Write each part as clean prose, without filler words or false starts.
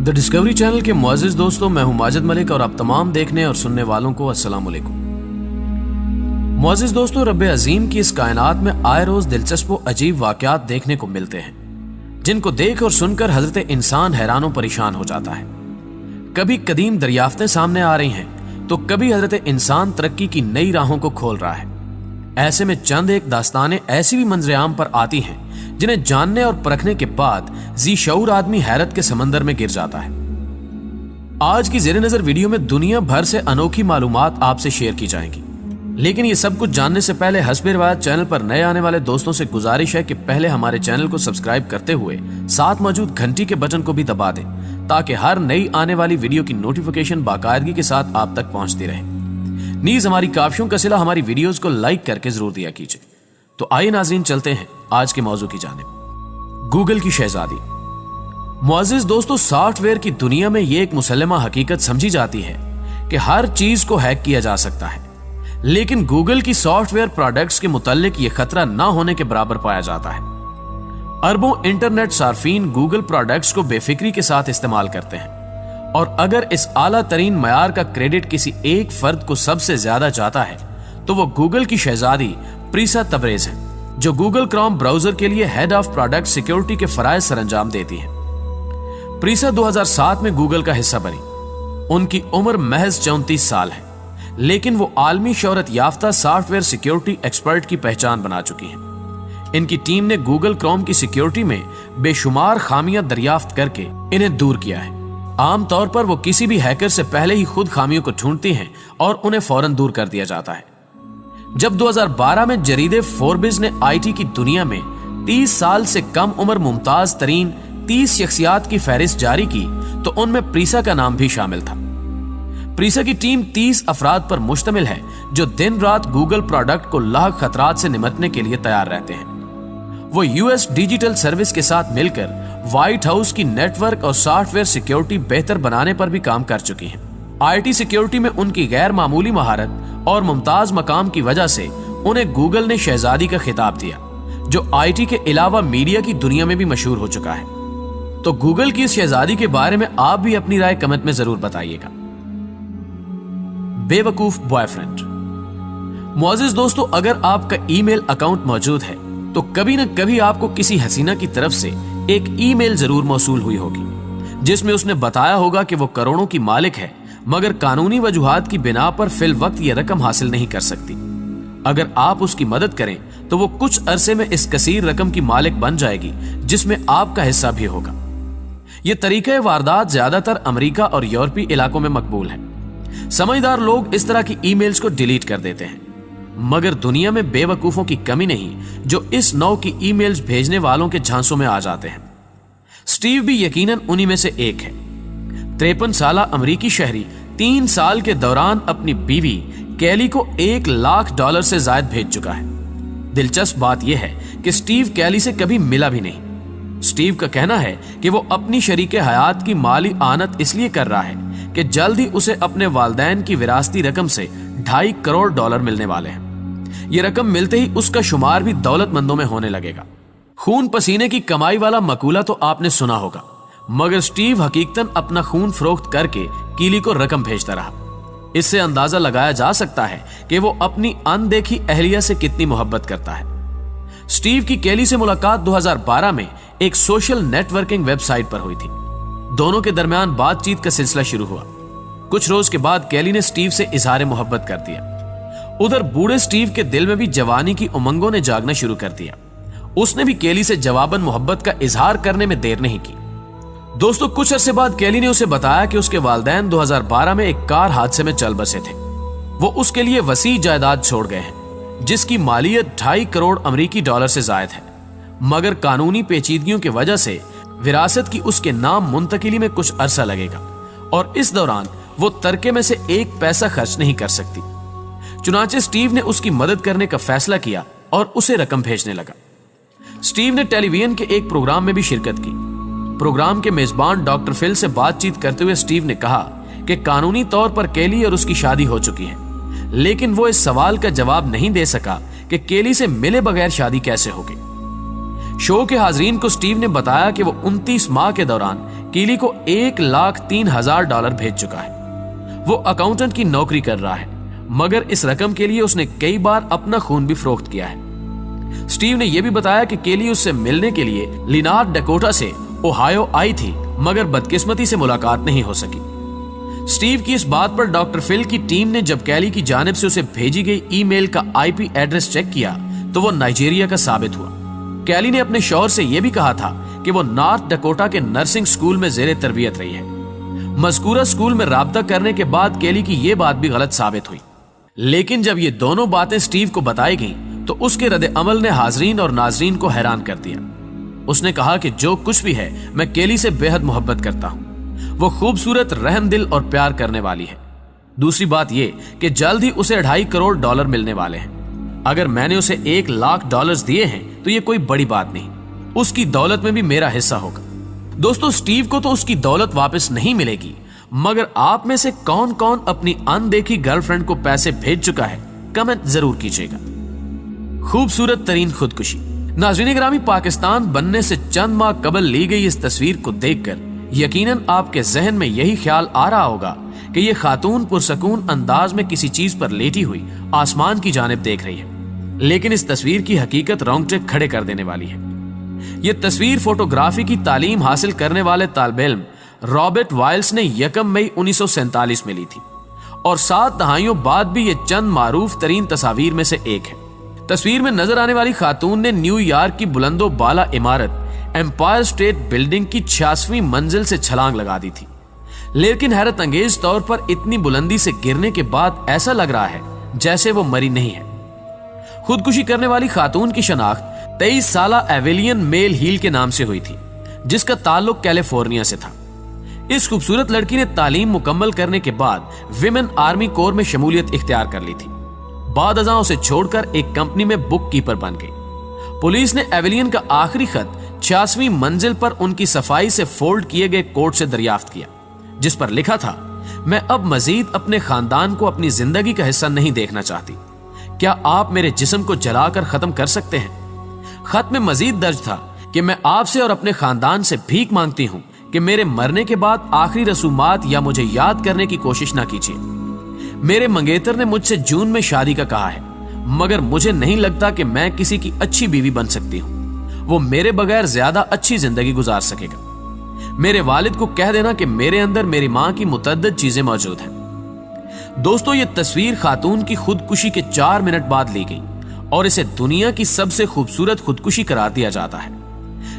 The discovery channel के मुअज़्ज़िज़ दोस्तों, मैं हूं माजिद मलिक और आप तमाम देखने और सुनने वालों को अस्सलाम वालेकुम। मुअज़्ज़िज़ दोस्तों, रब्बे अजीम की इस कायनात में आए रोज दिलचस्प व अजीब वाक़यात देखने को मिलते हैं, जिनको देख और सुनकर हजरत इंसान हैरान परेशान हो जाता है। कभी कदीम दरियाफ्तें सामने आ रही हैं तो कभी हजरत इंसान तरक्की की नई राहों को खोल रहा है। ऐसे में चंद एक दास्तानें ऐसी भी मंजर आम पर आती हैं जिन्हें जानने और परखने के बाद जी शऊर आदमी हैरत के समंदर में गिर जाता है। आज की ज़ेरे नजर वीडियो में दुनिया भर से अनोखी मालूमात आपसे शेयर की जाएंगी, लेकिन ये सब कुछ जानने से पहले हस्बे रिवायत चैनल पर नए आने वाले दोस्तों से गुजारिश है कि पहले हमारे चैनल को सब्सक्राइब करते हुए साथ मौजूद घंटी के बटन को भी दबा दें, ताकि हर नई आने वाली वीडियो की नोटिफिकेशन बाकायदगी के साथ आप तक पहुंचती रहे। नीज हमारी काफियों का सिला हमारी वीडियोस को लाइक करके जरूर दिया कीजिए। तो आइए नाज़रीन, चलते हैं आज के मौजू की जानिब। गूगल की शहजादी। मुअज़्ज़िज़ दोस्तों, सॉफ्टवेयर की दुनिया में ये एक मुसल्लमा हकीकत समझी जाती है कि हर चीज को हैक किया जा सकता है, लेकिन गूगल की सॉफ्टवेयर प्रोडक्ट्स के मुताल्लिक ये खतरा ना होने के बराबर पाया जाता है। अरबों इंटरनेट सार्फिन गूगल प्रोडक्ट्स को बेफिक्री के साथ इस्तेमाल करते हैं, और अगर इस आला तरीन मयार का क्रेडिट किसी एक फर्द को सबसे ज्यादा जाता है तो वो गूगल की शहजादी प्रीसा तबरेज है, जो गूगल क्रोम ब्राउजर के लिए हेड ऑफ प्रोडक्ट सिक्योरिटी के फराइज सरंजाम देती है। प्रीसा 2007 में गूगल का हिस्सा बनी। उनकी उम्र महज 34 साल है, लेकिन वो आलमी शोहरत याफ्ता सॉफ्टवेयर सिक्योरिटी एक्सपर्ट की पहचान बना चुकी हैं। इनकी टीम ने गूगल क्रोम की सिक्योरिटी में बेशुमार खामियां दरियाफ्त करके इन्हें दूर किया है। आमतौर पर वो किसी भी हैकर से पहले ही खुद खामियों को ढूंढती हैं और उन्हें फौरन दूर कर दिया जाता है। जब 2012 में जरीदे फोर्ब्स ने आईटी की दुनिया में 30 साल से कम उम्र मुमताज तरीन 30 शख्सियात की फहरिस्त जारी की तो उनमें प्रीसा का नाम भी शामिल था। प्रीसा की टीम 30 अफराद पर मुश्तमिल है जो दिन रात गूगल प्रोडक्ट को लाख खतरात से निमटने के लिए तैयार रहते हैं। वो यूएस डिजिटल सर्विस के साथ मिलकर व्हाइट हाउस की नेटवर्क और सॉफ्टवेयर सिक्योरिटी बेहतर बनाने पर भी काम कर चुकी हैं। आईटी सिक्योरिटी में उनकी गैर मामूली महारत और मुमताज मकाम की वजह से उन्हें गूगल ने शहजादी का खिताब दिया, जो आईटी के अलावा मीडिया की दुनिया में भी मशहूर हो चुका है। तो गूगल की इस शहजादी के बारे में आप भी अपनी राय कमेंट में जरूर बताइएगा। बेवकूफ बॉयफ्रेंड। मुअज़्ज़िज़ दोस्तों, अगर आपका ईमेल अकाउंट मौजूद है तो कभी न कभी आपको किसी हसीना की तरफ से एक ईमेल जरूर मौसूल हुई होगी, जिसमें उसने बताया होगा कि वो करोड़ों की मालिक है, मगर कानूनी वजूहात की बिना पर फिल वक्त ये रकम हासिल नहीं कर सकती। अगर आप उसकी मदद करें तो वो कुछ अरसे में इस कसीर रकम की मालिक बन जाएगी, जिसमें आपका हिस्सा भी होगा। ये तरीका वारदात ज्यादातर अमेरिका और यूरोपीय इलाकों में मकबूल है। समझदार लोग इस तरह की ईमेल्स को डिलीट कर देते हैं, मगर दुनिया में बेवकूफों की कमी नहीं जो इस नौ की ईमेल्स भेजने वालों के झांसों में आ जाते हैं। स्टीव भी यकीनन उन्हीं में से एक है। 53 साला अमेरिकी शहरी 3 साल के दौरान अपनी बीवी कैली को $1,00,000 से ज्यादा भेज चुका है। दिलचस्प बात यह है कि स्टीव कैली से कभी मिला भी नहीं। स्टीव का कहना है कि वो अपनी शरीके हयात की माली आनत इसलिए कर रहा है कि जल्द ही उसे अपने वालदैन की विरासती रकम से $2.5 करोड़ मिलने वाले हैं। ये रकम मिलते ही उसका शुमार भी दौलतमंदों में होने लगेगा। खून पसीने की कमाई वाला मकूला तो आपने सुना होगा, मगर स्टीव हकीकतन अपना खून फरोख्त करके कीली को रकम भेजता रहा। इससे अंदाजा लगाया जा सकता है कि वो अपनी अनदेखी अहलिया से कितनी मोहब्बत करता है। स्टीव की कैली से मुलाकात 2012 में एक सोशल नेटवर्किंग वेबसाइट पर हुई थी। दोनों के दरमियान बातचीत का सिलसिला शुरू हुआ। कुछ रोज के बाद कैली ने स्टीव से इजहार मोहब्बत कर दिया। उधर बूढ़े स्टीव के दिल में भी जवानी की उमंगों ने जागना शुरू कर दिया। उसने भी कैली से जवाबन मोहब्बत का इजहार करने में देर नहीं की। दोस्तों, कुछ अरसे बाद कैली ने उसे बताया कि उसके वालिदैन 2012 में एक कार हादसे में चल बसे थे। वो उसके लिए वसी जायदाद छोड़ गए हैं, जिसकी मालियत $2.5 करोड़ अमेरिकी डॉलर से ज्यादा है, मगर कानूनी पेचीदगियों की वजह से विरासत की उसके नाम मुंतकिली में कुछ अरसा लगेगा, और इस दौरान वो तरके में से एक पैसा खर्च नहीं कर सकती। चुनाचे स्टीव ने उसकी मदद करने का फैसला किया और उसे रकम भेजने लगा। स्टीव ने टेलीविजन के एक प्रोग्राम में भी शिरकत की। प्रोग्राम के मेजबान डॉक्टर फिल से बातचीत करते हुए स्टीव ने कहा कि कानूनी तौर पर केली और उसकी शादी हो चुकी है, लेकिन वो इस सवाल का जवाब नहीं दे सका कि केली से मिले बगैर शादी कैसे होगी। शो के हाजरीन को स्टीव ने बताया कि वो 29 माह के दौरान केली को $1,03,000 भेज चुका है। वो अकाउंटेंट की नौकरी कर रहा है, मगर इस रकम के लिए उसने कई बार अपना खून भी फरोख्त किया है। स्टीव ने यह भी बताया कि केली उससे मिलने के लिए लिनार्ड डकोटा से ओहायो आई थी, मगर बदकिस्मती से मुलाकात नहीं हो सकी। स्टीव की इस बात पर डॉक्टर फिल की टीम ने जब केली की जानिब से उसे भेजी गई ईमेल का IP एड्रेस चेक किया तो वो नाइजीरिया का साबित हुआ। केली ने अपने शौहर से यह भी कहा था कि वो नॉर्थ डकोटा के नर्सिंग स्कूल में जेरे तरबियत रही है। मज़कूरा स्कूल में राब्ता करने के बाद केली की यह बात भी गलत साबित हुई, लेकिन जब ये दोनों बातें स्टीव को बताई गईं तो उसके रद्द अमल ने हाजरीन और नाजरीन को हैरान कर दिया। उसने कहा कि जो कुछ भी है, मैं केली से बेहद मोहब्बत करता हूं। वो खूबसूरत, रहमदिल और प्यार करने वाली है। दूसरी बात ये कि जल्द ही उसे $2.5 करोड़ मिलने वाले हैं। अगर मैंने उसे $1,00,000 दिए हैं तो ये कोई बड़ी बात नहीं, उसकी दौलत में भी मेरा हिस्सा होगा। दोस्तों, स्टीव को तो उसकी दौलत वापस नहीं मिलेगी, मगर आप में से कौन कौन अपनी अनदेखी गर्लफ्रेंड को पैसे भेज चुका है, कमेंट जरूर कीजिएगा। खूबसूरत तरीन खुदकुशी। नाज़रीन गिरामी, पाकिस्तान बनने से चंद माह कबल ली गई इस तस्वीर को देखकर यकीनन आपके जहन में यही ख्याल आ रहा होगा कि ये खातून पुरसकून अंदाज में किसी चीज पर लेटी हुई आसमान की जानिब देख रही है, लेकिन इस तस्वीर की हकीकत रोंगटे खड़े कर देने वाली है। ये तस्वीर फोटोग्राफी की तालीम हासिल करने वाले तालिबे इल्म रॉबर्ट वाइल्स ने 1 मई 1947 में ली थी और 7 दहाइयों बाद भी ये चंद मारूफ तरीन तस्वीर में से एक है। तस्वीर में नजर आने वाली खातून ने न्यूयॉर्क की बुलंदो बाला इमारत एम्पायर स्टेट बिल्डिंग की 86वीं मंजिल से छलांग लगा दी थी, लेकिन हैरत अंगेज तौर पर इतनी बुलंदी से गिरने के बाद ऐसा लग रहा है जैसे वो मरी नहीं है। खुदकुशी करने वाली खातून की शनाख्त 23 साला एवेलियन मेल हील के नाम से हुई थी, जिसका ताल्लुक कैलिफोर्निया से था। इस खूबसूरत लड़की ने तालीम मुकम्मल करने के बाद विमेन आर्मी कोर में शमूलियत इख्तियार कर ली थी। बाद अज़ां उसे छोड़कर एक कंपनी में बुक कीपर बन गई। पुलिस ने एवेलियन का आखिरी खत 86वीं मंजिल पर उनकी सफाई से फोल्ड किए गए कोट से दरियाफ्त किया, जिस पर लिखा था, मैं अब मजीद अपने खानदान को अपनी जिंदगी का हिस्सा नहीं देखना चाहती। क्या आप मेरे जिस्म को जलाकर खत्म कर सकते हैं? खत में मजीद दर्ज था कि मैं आपसे और अपने खानदान से भीख मांगती हूं कि मेरे मरने के बाद आखिरी रसूमात या मुझे याद करने की कोशिश ना कीजिए। मेरे मंगेतर ने मुझसे जून में शादी का कहा है, मगर मुझे नहीं लगता कि मैं किसी की अच्छी बीवी बन सकती हूँ। वो मेरे बगैर ज्यादा अच्छी जिंदगी गुजार सकेगा। मेरे वालिद को कह देना कि मेरे अंदर मेरी माँ की मुतअद्दिद चीजें मौजूद हैं। दोस्तों, ये तस्वीर खातून की खुदकुशी के 4 मिनट बाद ली गई और इसे दुनिया की सबसे खूबसूरत खुदकुशी करार दिया जाता है,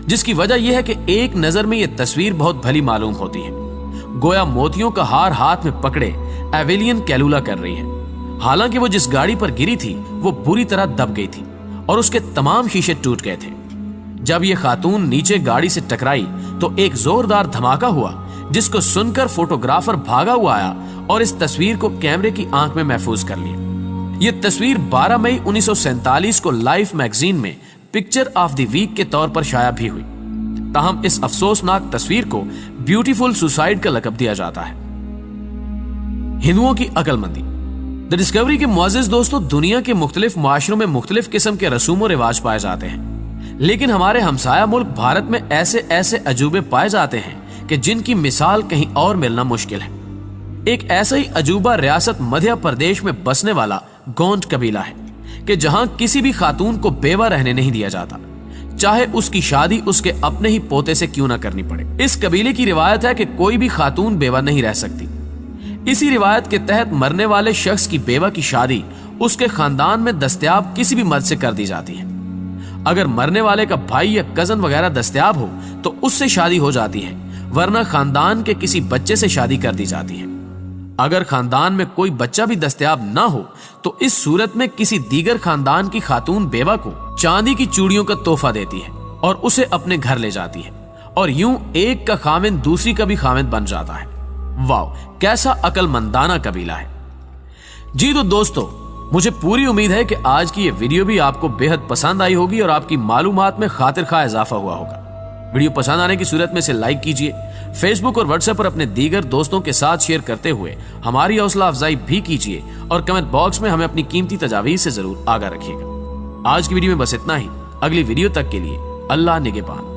जिसकी वजह यह है कि एक नजर में यह तस्वीर बहुत भली मालूम होती है। गोया मोतियों का हार हाथ में पकड़े एवेलियन कैलुला कर रही है। हालांकि वो जिस गाड़ी पर गिरी थी वो बुरी तरह दब गई थी और उसके तमाम शीशे टूट गए थे। जब ये खातून नीचे गाड़ी से टकराई तो एक जोरदार धमाका हुआ, जिसको सुनकर फोटोग्राफर भागा हुआ आया और इस तस्वीर को कैमरे की आंख में महफूज कर लिया। ये तस्वीर 12 मई 1947 को लाइफ मैगजीन में पिक्चर ऑफ द वीक के तौर पर शाया भी हुई। ताहम इस अफसोसनाक तस्वीर को ब्यूटीफुल सुसाइड का लक़ब दिया जाता है। हिंदुओं की अक्लमंदी। द डिस्कवरी के मुअज़्ज़िज़ दोस्तों, दुनिया के मुख्तलिफ मुआशरों में मुख्तलिफ किस्म के रसूम और रिवाज पाए जाते हैं, लेकिन हमारे हमसाया मुल्क भारत में ऐसे ऐसे अजूबे पाए जाते हैं कि जिनकी मिसाल कहीं और मिलना मुश्किल है। एक ऐसा ही अजूबा रियासत मध्य प्रदेश में बसने वाला गोंड कबीला है कि जहां किसी भी खातून को बेवा रहने नहीं दिया जाता, चाहे उसकी शादी उसके अपने ही पोते से क्यों ना करनी पड़े। इस कबीले की रिवायत है कि कोई भी खातून बेवा नहीं रह सकती। इसी रिवायत के तहत मरने वाले शख्स की बेवा की शादी उसके खानदान में दस्तयाब किसी भी मर्द से कर दी जाती है। अगर मरने वाले का भाई या कजन वगैरह दस्तयाब हो तो उससे शादी हो जाती है, वरना खानदान के किसी बच्चे से शादी कर दी जाती है। अगर खानदान में कोई बच्चा भी दस्तयाब ना हो तो इस सूरत में किसी दीगर खानदान की खातून बेवा को चांदी की चूड़ियों का तोहफा देती है और उसे अपने घर ले जाती है, और यूं एक का खामिंद दूसरी का भी खामिंद बन जाता है। वाह, कैसा अकलमंदाना कबीला है। जी तो दोस्तों, मुझे पूरी उम्मीद है कि आज की ये वीडियो भी आपको बेहद पसंद आई होगी और आपकी मालूमात में खातिर खा इजाफा हुआ होगा। वीडियो पसंद आने की सूरत में इसे लाइक कीजिए, फेसबुक और व्हाट्सएप पर अपने दीगर दोस्तों के साथ शेयर करते हुए हमारी हौसला अफजाई भी कीजिए और कमेंट बॉक्स में हमें अपनी कीमती तजावीज़ से जरूर आगाह रखिएगा। आज की वीडियो में बस इतना ही। अगली वीडियो तक के लिए اللہ نگہبان.